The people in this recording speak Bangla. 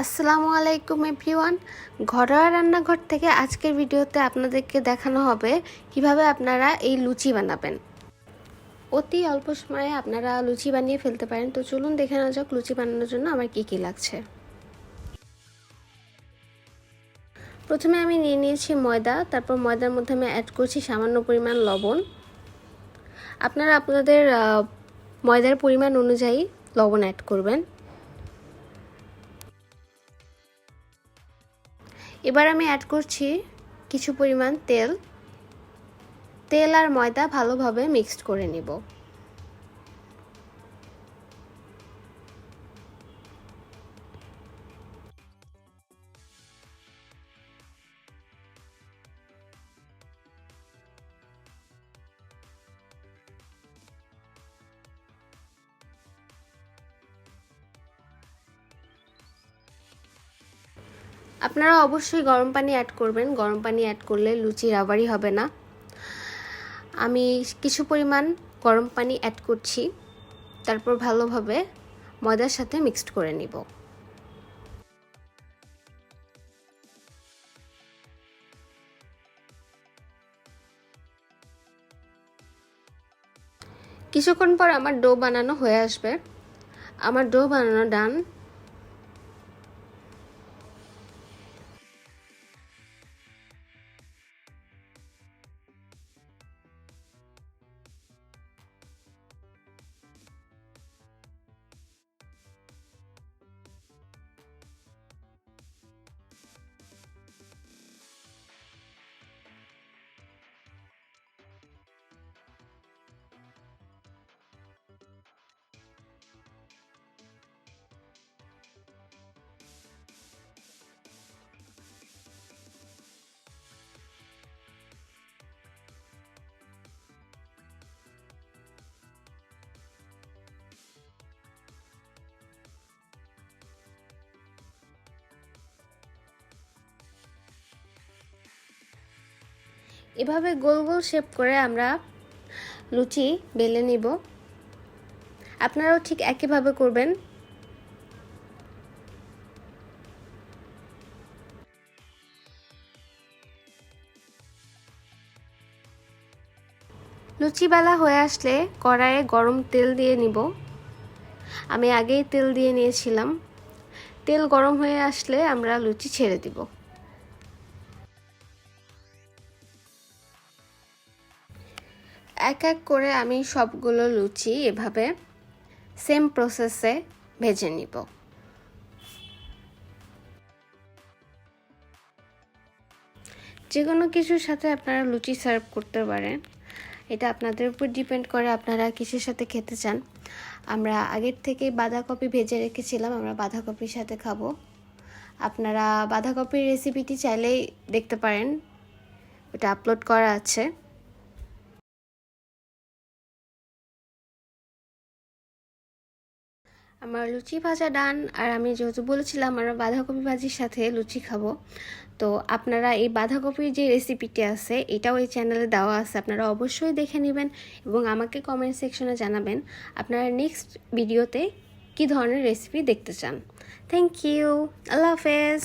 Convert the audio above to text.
আসসালামু আলাইকুম এভরিওয়ান। ঘরোয়া রান্নাঘর থেকে আজকের ভিডিওতে আপনাদেরকে দেখানো হবে কিভাবে আপনারা এই লুচি বানাবেন। অতি অল্প সময়ে আপনারা লুচি বানিয়ে ফেলতে পারেন। তো চলুন দেখে নেওয়া যাক লুচি বানানোর জন্য আমার কি লাগছে। প্রথমে আমি নিয়ে নিয়েছি ময়দা, তারপর ময়দার মধ্যে আমি অ্যাড করছি সামান্য পরিমাণ লবণ। আপনারা আপনাদের ময়দার পরিমাণ অনুযায়ী লবণ অ্যাড করবেন। এবার আমি অ্যাড করছি কিছু পরিমাণ তেল। তেল আর ময়দা ভালোভাবে মিক্সড করে নিব। আপনারা অবশ্যই গরম পানি অ্যাড করবেন। গরম পানি অ্যাড করলে লুচি রাবারি হবে না। আমি কিছু পরিমাণ গরম পানি অ্যাড করছি, তারপর ভালোভাবে ময়দার সাথে মিক্সড করে নিব। কিছুক্ষণ পর আমার ডো বানানো হয়ে আসবে। আমার ডো বানানো ডান। এভাবে গোল গোল শেপ করে আমরা লুচি বেলে নিব। আপনারাও ঠিক একইভাবে করবেন। লুচি বেলা হয়ে আসলে কড়াইয়ে গরম তেল দিয়ে নিব। আমি আগেই তেল দিয়ে নিয়েছিলাম। তেল গরম হয়ে আসলে আমরা লুচি ছেড়ে দিব। এক এক করে আমি সবগুলো লুচি এভাবে সেম প্রসেসে ভেজে নিব। যে কোনো কিছুর সাথে আপনারা লুচি সার্ভ করতে পারেন। এটা আপনাদের উপর ডিপেন্ড করে আপনারা কিসের সাথে খেতে চান। আমরা আগের থেকে বাঁধাকপি ভেজে রেখেছিলাম, আমরা বাঁধাকপির সাথে খাবো। আপনারা বাঁধাকপির রেসিপিটি চাইলেই দেখতে পারেন, এটা আপলোড করা আছে। আমার লুচি ভাজা ডান। আর আমি যেহেতু বলেছিলাম আমরা বাঁধাকপি ভাজির সাথে লুচি খাবো, তো আপনারা এই বাঁধাকপির যে রেসিপিটি আছে এটাও এই চ্যানেলে দেওয়া আছে, আপনারা অবশ্যই দেখে নেবেন এবং আমাকে কমেন্ট সেকশনে জানাবেন আপনারা নেক্সট ভিডিওতে কী ধরনের রেসিপি দেখতে চান। Thank you. আল্লাহ হাফেজ।